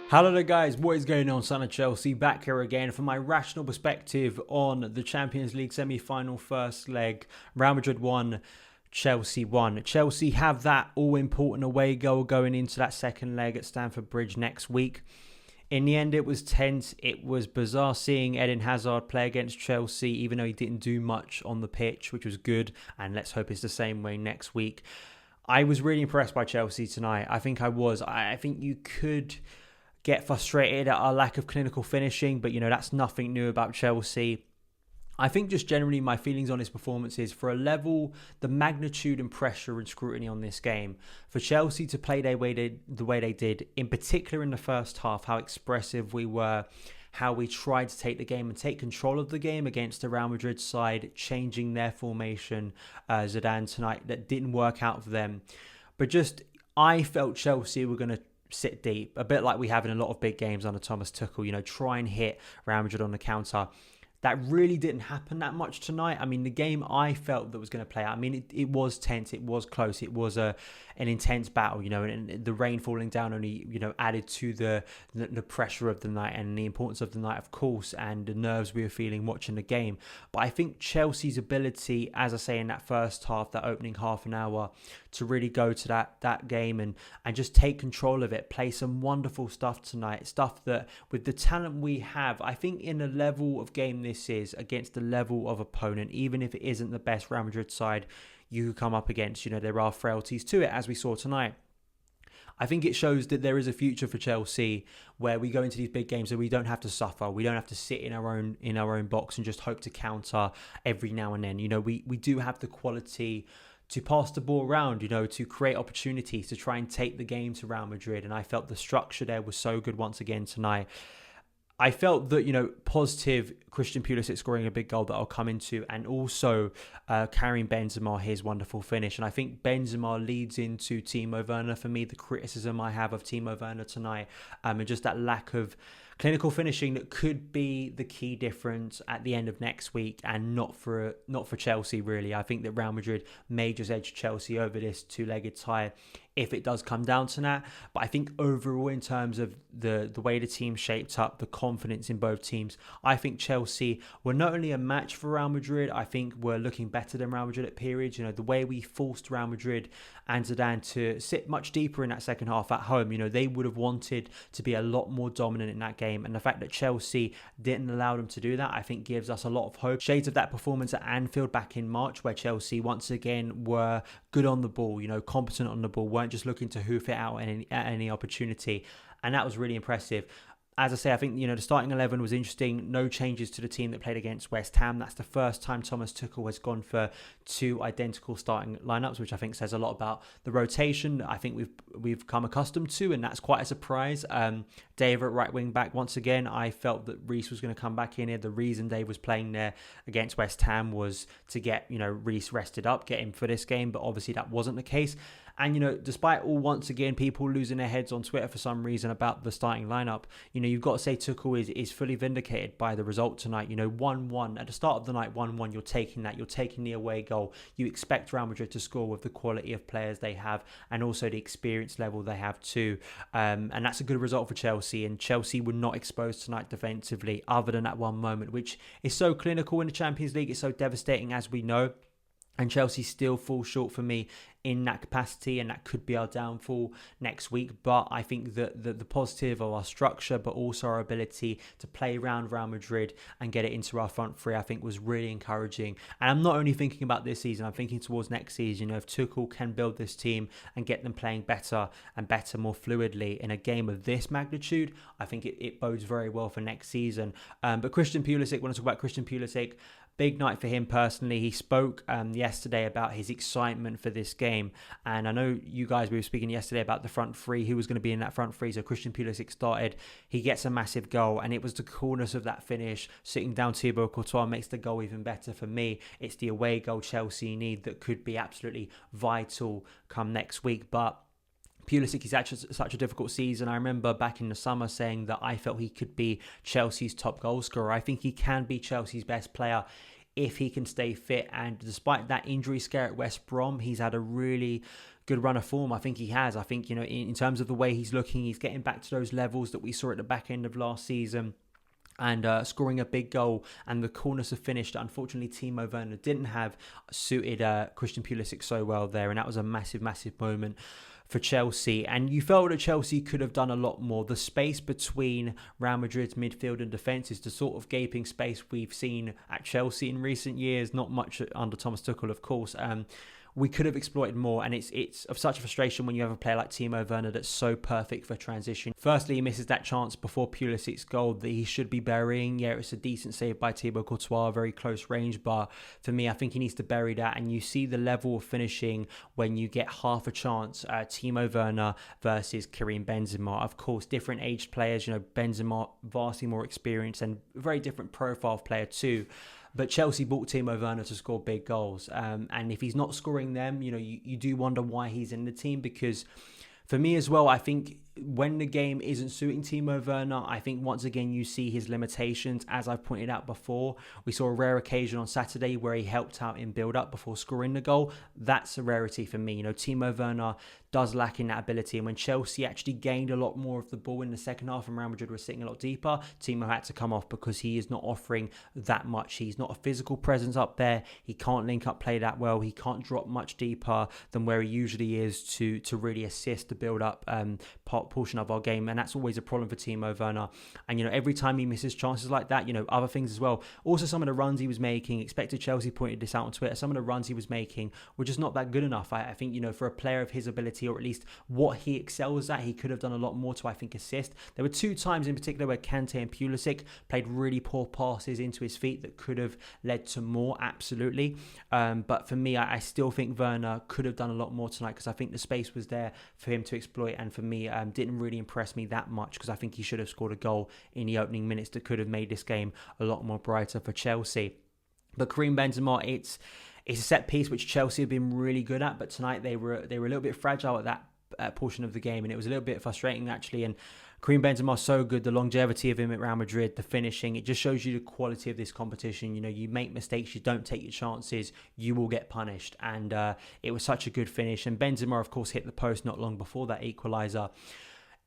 Hello there guys, what is going on? Son of Chelsea back here again for my rational perspective on the Champions League semi-final first leg. Real Madrid won, Chelsea won. Chelsea have that all-important away goal going into that second leg at Stamford Bridge next week. In the end, it was tense. It was bizarre seeing Eden Hazard play against Chelsea, even though he didn't do much on the pitch, which was good. And let's hope it's the same way next week. I was really impressed by Chelsea tonight. I think you could get frustrated at our lack of clinical finishing, but that's nothing new about Chelsea. I think just generally my feelings on this performance is for a level, the magnitude and pressure and scrutiny on this game, for Chelsea to play the way they did, in particular in the first half, how expressive we were, how we tried to take the game and take control of the game against the Real Madrid side, changing their formation, Zidane tonight, that didn't work out for them. But I felt Chelsea were going to sit deep, a bit like we have in a lot of big games under Thomas Tuchel, try and hit Real Madrid on the counter. That really didn't happen that much tonight. I mean, the game I felt that was going to play out, I mean, it was tense, it was close, it was an intense battle, and the rain falling down only, added to the pressure of the night and the importance of the night, of course, and the nerves we were feeling watching the game. But I think Chelsea's ability, as I say, in that first half, that opening half an hour, to really go to that game and just take control of it, play some wonderful stuff tonight, stuff that with the talent we have, I think in the level of game this is against the level of opponent, even if it isn't the best Real Madrid side you come up against, there are frailties to it, as we saw tonight. I think it shows that there is a future for Chelsea where we go into these big games and we don't have to suffer. We don't have to sit in our own box and just hope to counter every now and then. We do have the quality to pass the ball around, to create opportunities, to try and take the game to Real Madrid. And I felt the structure there was so good once again tonight. I felt that, positive Christian Pulisic scoring a big goal that I'll come into, and also carrying Benzema, his wonderful finish. And I think Benzema leads into Timo Werner for me, the criticism I have of Timo Werner tonight, and just that lack of clinical finishing that could be the key difference at the end of next week, and not for Chelsea really. I think that Real Madrid may just edge Chelsea over this two-legged tie if it does come down to that. But I think overall, in terms of the way the team shaped up, the confidence in both teams, I think Chelsea were not only a match for Real Madrid, I think we're looking better than Real Madrid at periods. The way we forced Real Madrid and Zidane to sit much deeper in that second half at home, they would have wanted to be a lot more dominant in that game. And the fact that Chelsea didn't allow them to do that, I think gives us a lot of hope. Shades of that performance at Anfield back in March, where Chelsea once again were good on the ball, competent on the ball, weren't just looking to hoof it out at any opportunity. And that was really impressive. As I say, I think, the starting 11 was interesting. No changes to the team that played against West Ham. That's the first time Thomas Tuchel has gone for two identical starting lineups, which I think says a lot about the rotation I think we've come accustomed to, and that's quite a surprise. Dave at right wing back, once again, I felt that Reece was going to come back in here. The reason Dave was playing there against West Ham was to get, Reece rested up, get him for this game, but obviously that wasn't the case. And, despite all, once again, people losing their heads on Twitter for some reason about the starting lineup, you've got to say Tuchel is fully vindicated by the result tonight. 1-1. At the start of the night, 1-1, you're taking that. You're taking the away goal. You expect Real Madrid to score with the quality of players they have and also the experience level they have too. And that's a good result for Chelsea. And Chelsea were not exposed tonight defensively other than that one moment, which is so clinical in the Champions League. It's so devastating, as we know. And Chelsea still fall short for me in that capacity, and that could be our downfall next week. But I think that the positive of our structure, but also our ability to play around Real Madrid and get it into our front three, I think was really encouraging. And I'm not only thinking about this season, I'm thinking towards next season. If Tuchel can build this team and get them playing better and better, more fluidly in a game of this magnitude, I think it bodes very well for next season. But Christian Pulisic, when I talk about Christian Pulisic, big night for him personally. He spoke yesterday about his excitement for this game. And I know you guys, we were speaking yesterday about the front three, who was going to be in that front three. So Christian Pulisic started. He gets a massive goal. And it was the coolness of that finish. Sitting down Thibaut Courtois makes the goal even better for me. It's the away goal Chelsea need that could be absolutely vital come next week. But Pulisic is such a difficult season. I remember back in the summer saying that I felt he could be Chelsea's top goal scorer. I think he can be Chelsea's best player if he can stay fit. And despite that injury scare at West Brom, he's had a really good run of form. I think he has. I think, in terms of the way he's looking, he's getting back to those levels that we saw at the back end of last season. And scoring a big goal, and the corners of finish that unfortunately Timo Werner didn't have suited Christian Pulisic so well there, and that was a massive moment for Chelsea. And you felt that Chelsea could have done a lot more. The space between Real Madrid's midfield and defence is the sort of gaping space we've seen at Chelsea in recent years, not much under Thomas Tuchel, of course. We could have exploited more, and it's of such a frustration when you have a player like Timo Werner that's so perfect for transition. Firstly, he misses that chance before Pulisic's goal that he should be burying. Yeah, it's a decent save by Thibaut Courtois, very close range, but for me, I think he needs to bury that. And you see the level of finishing when you get half a chance. Timo Werner versus Karim Benzema. Of course, different aged players. Benzema vastly more experienced and very different profile of player too. But Chelsea bought Timo Werner to score big goals. And if he's not scoring them, you do wonder why he's in the team. Because for me as well, I think when the game isn't suiting Timo Werner, I think once again you see his limitations. As I've pointed out before, we saw a rare occasion on Saturday where he helped out in build-up before scoring the goal. That's a rarity for me. Timo Werner does lack in that ability. And when Chelsea actually gained a lot more of the ball in the second half and Real Madrid was sitting a lot deeper, Timo had to come off because he is not offering that much. He's not a physical presence up there. He can't link up play that well. He can't drop much deeper than where he usually is to really assist the build-up portion of our game. And that's always a problem for Timo Werner. And, every time he misses chances like that, other things as well. Also, some of the runs he was making, Expected Chelsea pointed this out on Twitter, some of the runs he was making were just not that good enough. I think, for a player of his ability, or at least what he excels at, he could have done a lot more to, I think, assist. There were 2 times in particular where Kante and Pulisic played really poor passes into his feet that could have led to more, absolutely. But for me, I still think Werner could have done a lot more tonight because I think the space was there for him to exploit, and for me, didn't really impress me that much because I think he should have scored a goal in the opening minutes that could have made this game a lot more brighter for Chelsea. But Karim Benzema, it's a set piece which Chelsea have been really good at, but tonight they were a little bit fragile at that portion of the game, and it was a little bit frustrating actually. And Karim Benzema so good, the longevity of him at Real Madrid, the finishing, it just shows you the quality of this competition. You make mistakes, you don't take your chances, you will get punished. And it was such a good finish. And Benzema, of course, hit the post not long before that equaliser.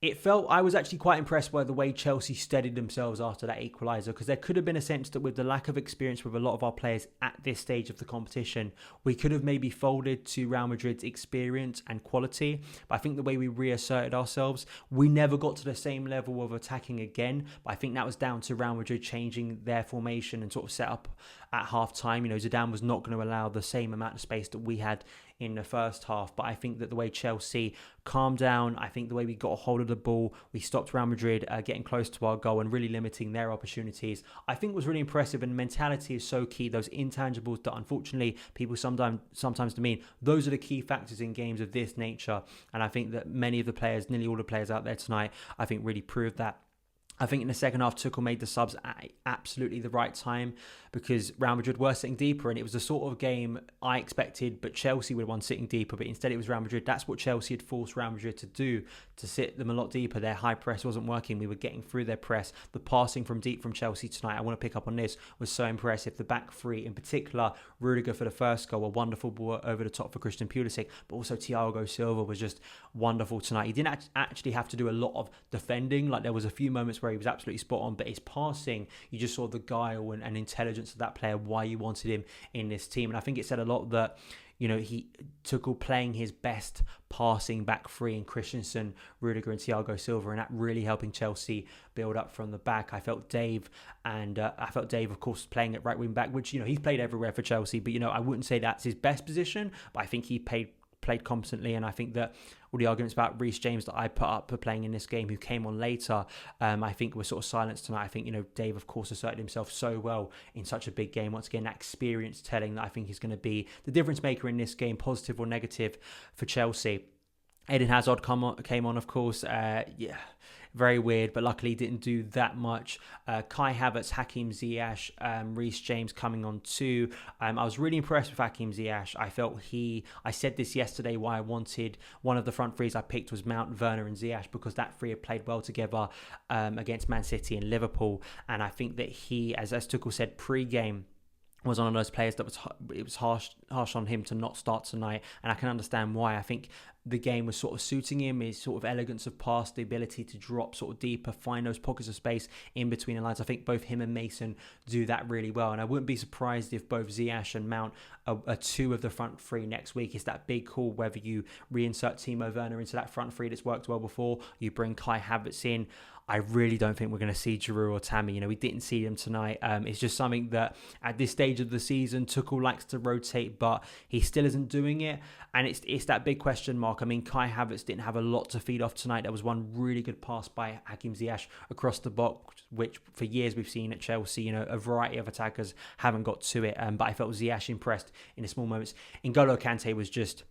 I was actually quite impressed by the way Chelsea steadied themselves after that equaliser, because there could have been a sense that with the lack of experience with a lot of our players at this stage of the competition, we could have maybe folded to Real Madrid's experience and quality. But I think the way we reasserted ourselves, we never got to the same level of attacking again. But I think that was down to Real Madrid changing their formation and sort of set up at half time. Zidane was not going to allow the same amount of space that we had in the first half. But I think that the way Chelsea calmed down, I think the way we got a hold of the ball, we stopped Real Madrid getting close to our goal and really limiting their opportunities, I think was really impressive. And mentality is so key. Those intangibles that unfortunately people sometimes demean, those are the key factors in games of this nature. And I think that many of the players, nearly all the players out there tonight, I think really proved that. I think in the second half, Tuchel made the subs at absolutely the right time because Real Madrid were sitting deeper, and it was the sort of game I expected, but Chelsea would have won sitting deeper, but instead it was Real Madrid. That's what Chelsea had forced Real Madrid to do, to sit them a lot deeper. Their high press wasn't working. We were getting through their press. The passing from deep from Chelsea tonight, I want to pick up on this, was so impressive. The back three, in particular, Rudiger for the first goal, a wonderful ball over the top for Christian Pulisic, but also Thiago Silva was just wonderful tonight. He didn't actually have to do a lot of defending. Like, there was a few moments where he was absolutely spot on, but his passing, you just saw the guile and intelligence of that player, why you wanted him in this team. And I think it said a lot that, Tuchel playing his best passing back three in Christensen, Rudiger and Thiago Silva, and that really helping Chelsea build up from the back. I felt Dave, of course, playing at right wing back, which, he's played everywhere for Chelsea, but, I wouldn't say that's his best position, but I think he played competently. And I think that all the arguments about Reece James that I put up for playing in this game, who came on later, I think were sort of silenced tonight. I think, Dave, of course, asserted himself so well in such a big game. Once again, that experience telling that I think is going to be the difference maker in this game, positive or negative for Chelsea. Eden Hazard came on, of course. Very weird, but luckily didn't do that much. Kai Havertz, Hakim Ziyech, Reece James coming on too. I was really impressed with Hakim Ziyech. I said this yesterday, why I wanted one of the front threes I picked was Mount, Werner and Ziyech, because that three had played well together against Man City and Liverpool. And I think that he, as Tuchel said pre-game, was one of those players that it was harsh on him to not start tonight, and I can understand why. I think the game was sort of suiting him, his sort of elegance of pass, the ability to drop sort of deeper, find those pockets of space in between the lines. I think both him and Mason do that really well, and I wouldn't be surprised if both Ziyech and Mount are two of the front three next week. It's that big call whether you reinsert Timo Werner into that front three that's worked well before, you bring Kai Havertz in. I really don't think we're going to see Giroud or Tammy. We didn't see them tonight. It's just something that at this stage of the season, Tuchel likes to rotate, but he still isn't doing it. And it's that big question mark. I mean, Kai Havertz didn't have a lot to feed off tonight. There was one really good pass by Hakim Ziyech across the box, which for years we've seen at Chelsea. A variety of attackers haven't got to it. But I felt Ziyech impressed in the small moments. N'Golo Kante was just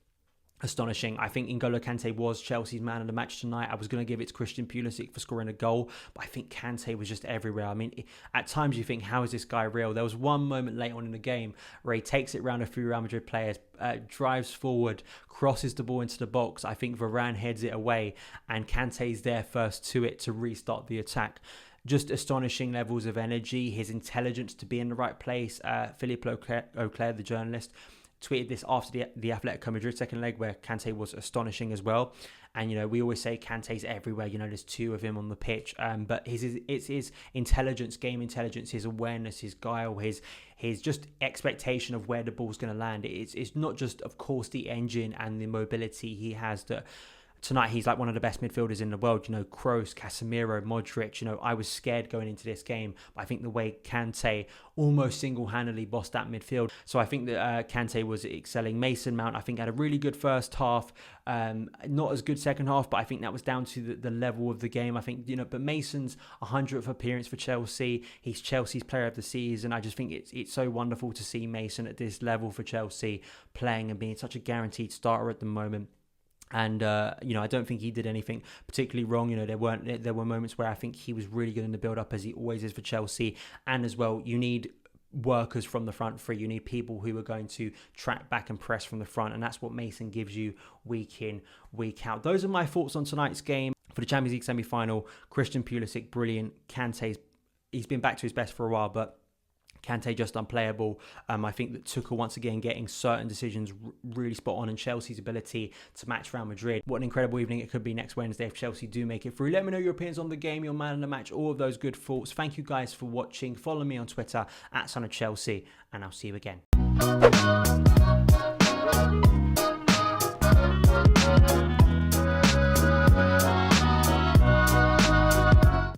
astonishing. I think N'Golo Kante was Chelsea's man of the match tonight. I was going to give it to Christian Pulisic for scoring a goal, but I think Kante was just everywhere. I mean, at times you think, how is this guy real? There was one moment late on in the game where he takes it round a few Real Madrid players, drives forward, crosses the ball into the box. I think Varane heads it away, and Kante's there first to it to restart the attack. Just astonishing levels of energy, his intelligence to be in the right place. Philippe Auclair, the journalist, tweeted this after the Atletico Madrid second leg, where Kante was astonishing as well. And we always say Kante's everywhere. There's two of him on the pitch, but it's his intelligence, game intelligence, his awareness, his guile, his just expectation of where the ball's going to land. It's not just, of course, the engine and the mobility he has that. Tonight, he's like one of the best midfielders in the world. Kroos, Casemiro, Modric. I was scared going into this game, but I think the way Kante almost single-handedly bossed that midfield. So I think that Kante was excelling. Mason Mount, I think, had a really good first half. Not as good second half, but I think that was down to the level of the game. I think, but Mason's 100th appearance for Chelsea. He's Chelsea's player of the season. I just think it's so wonderful to see Mason at this level for Chelsea playing and being such a guaranteed starter at the moment. And, I don't think he did anything particularly wrong. There were moments where I think he was really good in the build-up, as he always is for Chelsea. And as well, you need workers from the front three. You need people who are going to track back and press from the front. And that's what Mason gives you week in, week out. Those are my thoughts on tonight's game. For the Champions League semi-final, Christian Pulisic, brilliant. Kante, he's been back to his best for a while, but Kante just unplayable. I think that Tuchel once again getting certain decisions really spot on, and Chelsea's ability to match Real Madrid. What an incredible evening it could be next Wednesday if Chelsea do make it through. Let me know your opinions on the game, your man of the match, all of those good thoughts. Thank you guys for watching. Follow me on Twitter @SonofChelsea, and I'll see you again.